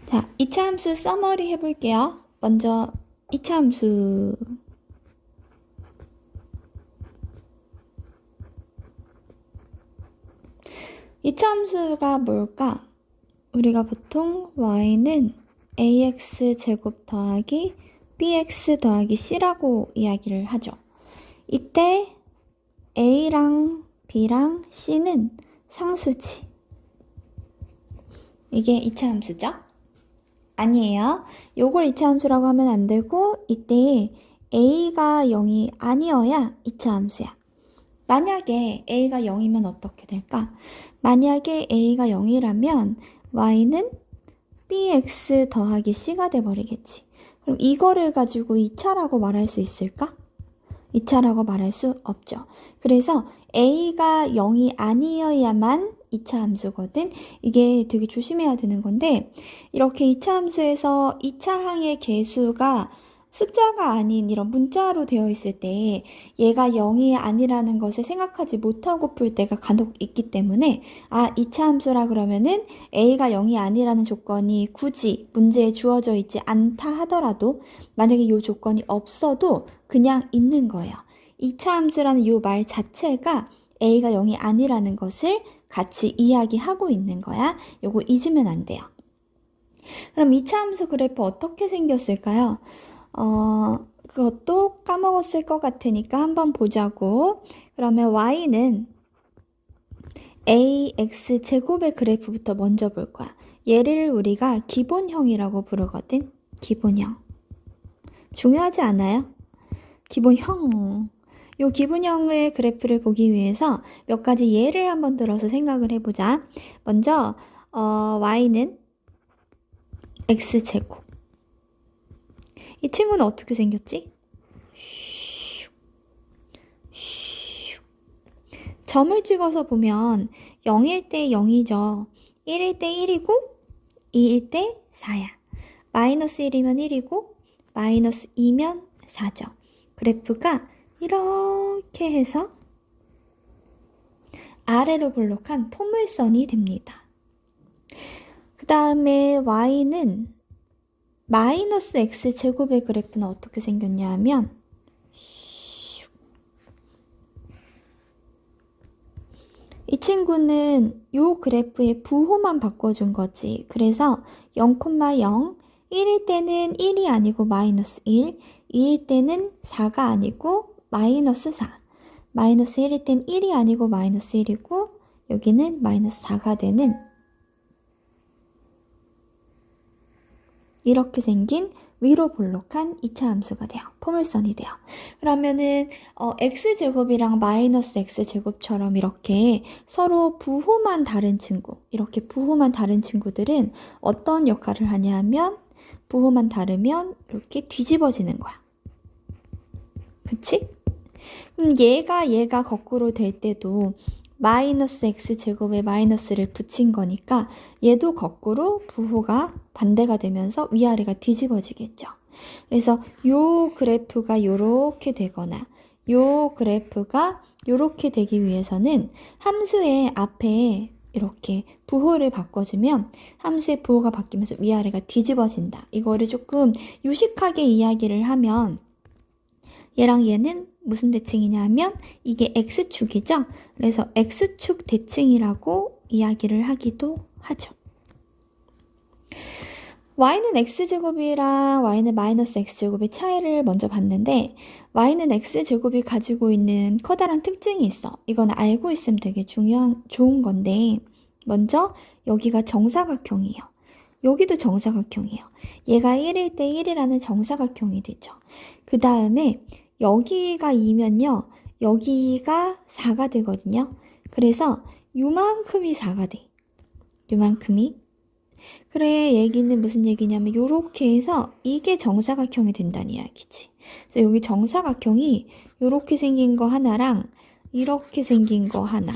자, 이차함수 써머리 해볼게요. 먼저 이차함수. 이차함수가 뭘까? 우리가 보통 y는 ax 제곱 더하기 bx 더하기 c라고 이야기를 하죠. 이때 a랑 b랑 c는 상수지. 이게 이차함수죠? 아니에요. 요걸 이차함수라고 하면 안 되고 이때 a가 0이 아니어야 이차함수야. 만약에 a가 0이면 어떻게 될까? 만약에 a가 0이라면 y는 bx 더하기 c가 돼버리겠지. 그럼 이거를 가지고 2차라고 말할 수 있을까? 2차라고 말할 수 없죠. 그래서 a가 0이 아니어야만 2차 함수거든. 이게 되게 조심해야 되는 건데 이렇게 2차 함수에서 2차 항의 개수가 숫자가 아닌 이런 문자로 되어 있을 때 얘가 0이 아니라는 것을 생각하지 못하고 풀 때가 간혹 있기 때문에 2차 함수라 그러면은 a가 0이 아니라는 조건이 굳이 문제에 주어져 있지 않다 하더라도 만약에 이 조건이 없어도 그냥 있는 거예요. 2차 함수라는 이 말 자체가 a가 0이 아니라는 것을 같이 이야기하고 있는 거야. 요거 잊으면 안 돼요. 그럼 2차 함수 그래프 어떻게 생겼을까요? 그것도 까먹었을 것 같으니까 한번 보자고. 그러면 y는 ax 제곱의 그래프부터 먼저 볼 거야. 얘를 우리가 기본형이라고 부르거든. 기본형. 중요하지 않아요? 기본형. 요 기본형의 그래프를 보기 위해서 몇 가지 예를 한번 들어서 생각을 해보자. 먼저 y는 x제곱. 이 친구는 어떻게 생겼지? 점을 찍어서 보면 0일 때 0이죠. 1일 때 1이고 2일 때 4야. 마이너스 1이면 1이고 마이너스 2면 4죠. 그래프가 이렇게 해서 아래로 볼록한 포물선이 됩니다. 그 다음에 y는 마이너스 x제곱의 그래프는 어떻게 생겼냐 하면 이 친구는 요 그래프의 부호만 바꿔준 거지. 그래서 0,0, 1일 때는 1이 아니고 마이너스 1, 2일 때는 4가 아니고 마이너스 4, 마이너스 1일 땐 1이 아니고 마이너스 1이고 여기는 마이너스 4가 되는 이렇게 생긴 위로 볼록한 2차 함수가 돼요. 포물선이 돼요. 그러면은 x제곱이랑 마이너스 x제곱처럼 이렇게 서로 부호만 다른 친구, 이렇게 부호만 다른 친구들은 어떤 역할을 하냐 하면 부호만 다르면 이렇게 뒤집어지는 거야. 그치? 그럼 얘가 거꾸로 될 때도 마이너스 x제곱에 마이너스를 붙인 거니까 얘도 거꾸로 부호가 반대가 되면서 위아래가 뒤집어지겠죠. 그래서 요 그래프가 요렇게 되거나 요 그래프가 요렇게 되기 위해서는 함수의 앞에 이렇게 부호를 바꿔주면 함수의 부호가 바뀌면서 위아래가 뒤집어진다. 이거를 조금 유식하게 이야기를 하면 얘랑 얘는 무슨 대칭이냐 하면 이게 x축이죠. 그래서 x축 대칭이라고 이야기를 하기도 하죠. y는 x제곱이랑 y는 마이너스 x제곱의 차이를 먼저 봤는데 y는 x제곱이 가지고 있는 커다란 특징이 있어. 이건 알고 있으면 되게 좋은 건데 먼저 여기가 정사각형이에요. 여기도 정사각형이에요. 얘가 1일 때 1이라는 정사각형이 되죠. 그 다음에 여기가 2면요. 여기가 4가 되거든요. 그래서 요만큼이 4가 돼. 요만큼이. 그래, 얘기는 무슨 얘기냐면 요렇게 해서 이게 정사각형이 된다는 이야기지. 그래서 여기 정사각형이 요렇게 생긴 거 하나랑 이렇게 생긴 거 하나.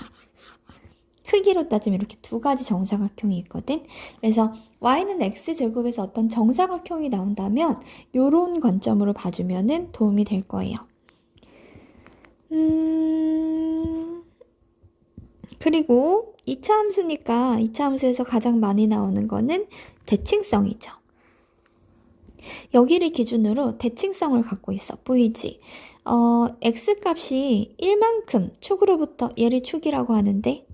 크기로 따지면 이렇게 두 가지 정사각형이 있거든. 그래서 y는 x제곱에서 어떤 정사각형이 나온다면 요런 관점으로 봐주면 도움이 될 거예요. 그리고 이차 함수니까 이차 함수에서 가장 많이 나오는 거는 대칭성이죠. 여기를 기준으로 대칭성을 갖고 있어. 보이지? x값이 1만큼 축으로부터, 얘를 축이라고 하는데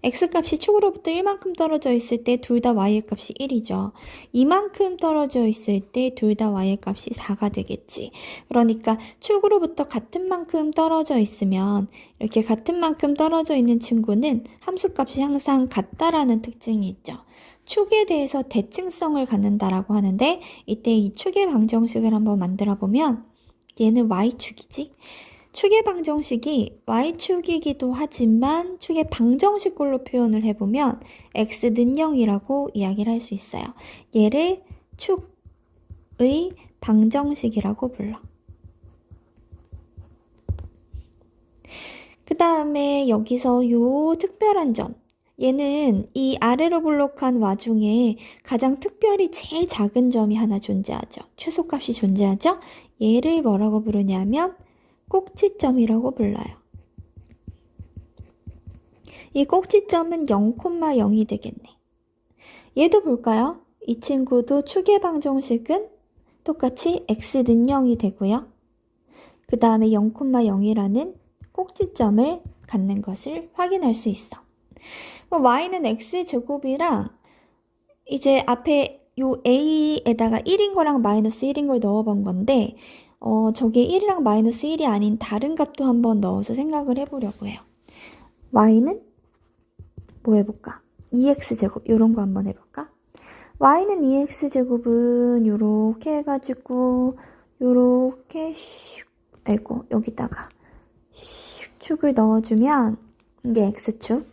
x값이 축으로부터 1만큼 떨어져 있을 때 둘 다 y값이 1이죠. 이만큼 떨어져 있을 때 둘 다 y값이 4가 되겠지. 그러니까 축으로부터 같은 만큼 떨어져 있으면 이렇게 같은 만큼 떨어져 있는 친구는 함수값이 항상 같다라는 특징이 있죠. 축에 대해서 대칭성을 갖는다라고 하는데 이때 이 축의 방정식을 한번 만들어 보면 얘는 y축이지. 축의 방정식이 y축이기도 하지만 축의 방정식꼴로 표현을 해보면 x는 0이라고 이야기를 할 수 있어요. 얘를 축의 방정식이라고 불러. 그 다음에 여기서 요 특별한 점, 얘는 이 아래로 블록한 와중에 가장 특별히 제일 작은 점이 하나 존재하죠. 최소값이 존재하죠. 얘를 뭐라고 부르냐면 꼭지점이라고 불러요. 이 꼭지점은 0,0이 되겠네. 얘도 볼까요? 이 친구도 축의 방정식은 똑같이 x는 0이 되고요. 그 다음에 0,0이라는 꼭지점을 갖는 것을 확인할 수 있어. y는 x제곱이랑 이제 앞에 요 a에다가 1인 거랑 마이너스 1인 걸 넣어본 건데 저게 1이랑 마이너스 1이 아닌 다른 값도 한번 넣어서 생각을 해보려고 해요. y는 뭐 해볼까? 2x제곱 요런 거 한번 해볼까? y는 2x제곱은 요렇게 해가지고 요렇게 슉 아이고 여기다가 슉 축을 넣어주면 이게 x축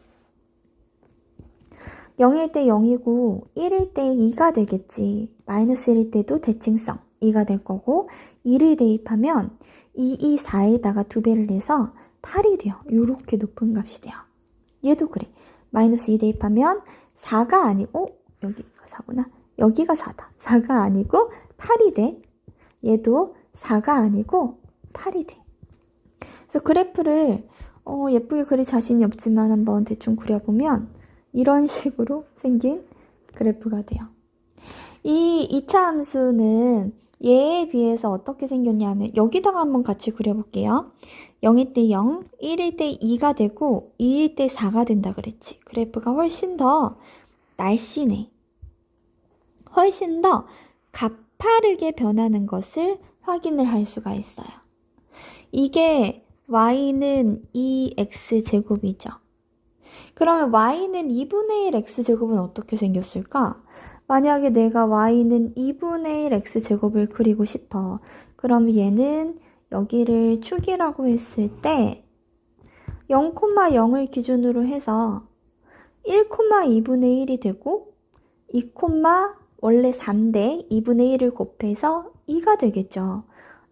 0일 때 0이고 1일 때 2가 되겠지. 마이너스 1일 때도 대칭성 2가 될 거고 2를 대입하면 2, 2, 4에다가 2배를 내서 8이 돼요. 요렇게 높은 값이 돼요. 얘도 그래. 마이너스 2 대입하면 4가 아니고 여기가 4구나. 여기가 4다. 4가 아니고 8이 돼. 얘도 4가 아니고 8이 돼. 그래서 그래프를 예쁘게 그릴 자신이 없지만 한번 대충 그려보면 이런 식으로 생긴 그래프가 돼요. 이 2차 함수는 얘에 비해서 어떻게 생겼냐면 여기다가 한번 같이 그려볼게요. 0일 때 0, 1일 때 2가 되고 2일 때 4가 된다 그랬지. 그래프가 훨씬 더 날씬해. 훨씬 더 가파르게 변하는 것을 확인을 할 수가 있어요. 이게 y는 2x제곱이죠. 그러면 y는 2분의 1 x제곱은 어떻게 생겼을까? 만약에 내가 y는 2분의 1 x제곱을 그리고 싶어. 그럼 얘는 여기를 축이라고 했을 때 0,0을 기준으로 해서 1,2분의 1이 되고 2, 원래 3인데 2분의 1을 곱해서 2가 되겠죠.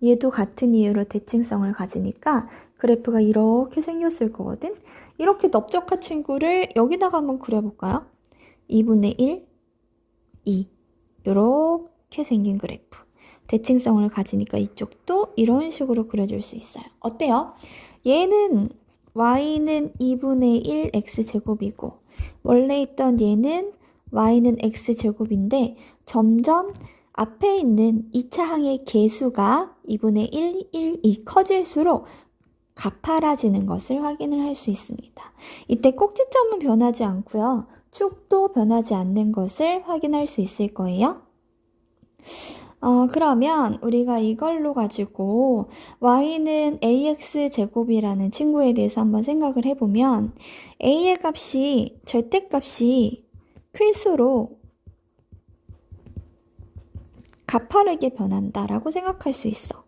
얘도 같은 이유로 대칭성을 가지니까 그래프가 이렇게 생겼을 거거든. 이렇게 넓적한 친구를 여기다가 한번 그려볼까요? 2분의 1, 2 이렇게 생긴 그래프. 대칭성을 가지니까 이쪽도 이런 식으로 그려줄 수 있어요. 어때요? 얘는 y는 2분의 1 x제곱이고 원래 있던 얘는 y는 x제곱인데 점점 앞에 있는 2차 항의 개수가 2분의 1, 1, 2 커질수록 가파라지는 것을 확인을 할 수 있습니다. 이때 꼭지점은 변하지 않고요. 축도 변하지 않는 것을 확인할 수 있을 거예요. 그러면 우리가 이걸로 가지고 y는 ax제곱이라는 친구에 대해서 한번 생각을 해보면 a의 값이 절대값이 클수록 가파르게 변한다라고 생각할 수 있어.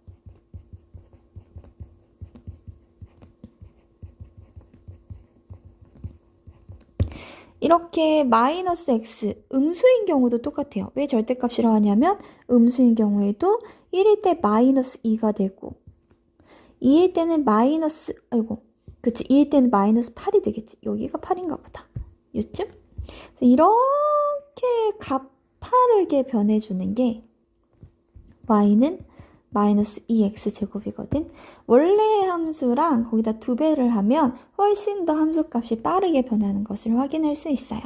이렇게 마이너스 x, 음수인 경우도 똑같아요. 왜 절대값이라고 하냐면 음수인 경우에도 1일 때 마이너스 2가 되고 2일 때는 마이너스, 그치, 2일 때는 마이너스 8이 되겠지. 여기가 8인가 보다. 요쯤? 그래서 이렇게 가파르게 변해주는 게 y는 마이너스 2x제곱이거든. 원래의 함수랑 거기다 2배를 하면 훨씬 더 함수값이 빠르게 변하는 것을 확인할 수 있어요.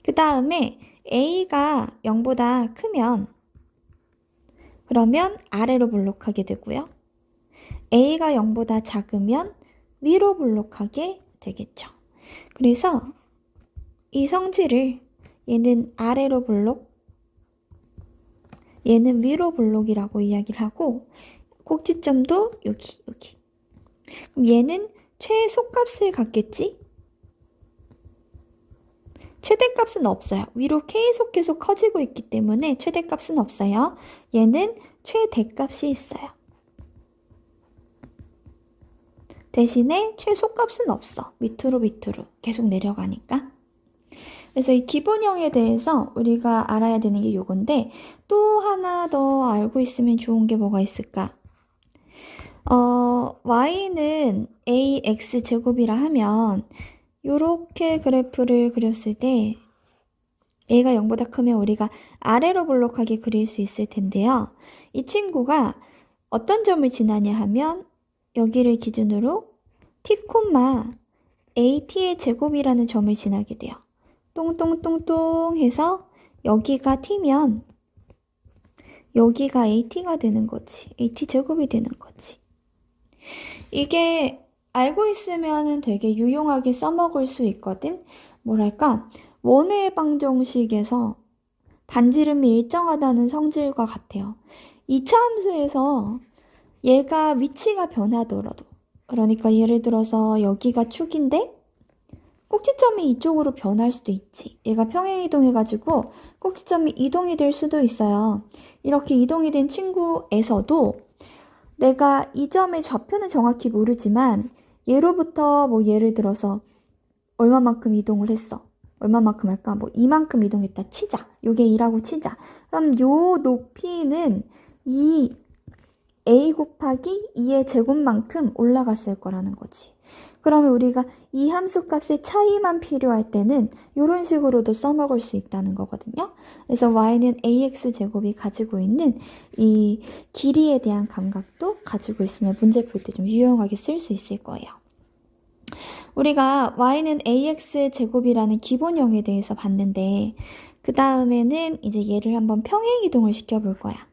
그 다음에 a가 0보다 크면 그러면 아래로 블록하게 되고요. a가 0보다 작으면 위로 블록하게 되겠죠. 그래서 이 성질을 얘는 아래로 블록, 얘는 위로 블록이라고 이야기를 하고 꼭지점도 여기. 그럼 얘는 최소값을 갖겠지? 최대값은 없어요. 위로 계속 커지고 있기 때문에 최대값은 없어요. 얘는 최대값이 있어요. 대신에 최소값은 없어. 밑으로 계속 내려가니까. 그래서 이 기본형에 대해서 우리가 알아야 되는 게 요건데 또 하나 더 알고 있으면 좋은 게 뭐가 있을까? y는 ax제곱이라 하면 요렇게 그래프를 그렸을 때 a가 0보다 크면 우리가 아래로 블록하게 그릴 수 있을 텐데요. 이 친구가 어떤 점을 지나냐 하면 여기를 기준으로 t, at의 제곱이라는 점을 지나게 돼요. 똥똥똥똥 해서 여기가 t면 여기가 at가 되는 거지. at제곱이 되는 거지. 이게 알고 있으면 되게 유용하게 써먹을 수 있거든. 뭐랄까, 원의 방정식에서 반지름이 일정하다는 성질과 같아요. 2차 함수에서 얘가 위치가 변하더라도, 그러니까 예를 들어서 여기가 축인데 꼭지점이 이쪽으로 변할 수도 있지. 얘가 평행이동해가지고 꼭지점이 이동이 될 수도 있어요. 이렇게 이동이 된 친구에서도 내가 이 점의 좌표는 정확히 모르지만 얘로부터 뭐 예를 들어서 얼마만큼 이동을 했어. 얼마만큼 할까? 뭐 이만큼 이동했다 치자. 요게 2라고 치자. 그럼 요 높이는 이 a 곱하기 2의 제곱만큼 올라갔을 거라는 거지. 그러면 우리가 이 함수값의 차이만 필요할 때는 이런 식으로도 써먹을 수 있다는 거거든요. 그래서 y는 ax제곱이 가지고 있는 이 길이에 대한 감각도 가지고 있으면 문제 풀 때 좀 유용하게 쓸 수 있을 거예요. 우리가 y는 ax제곱이라는 기본형에 대해서 봤는데 그 다음에는 이제 얘를 한번 평행이동을 시켜볼 거야.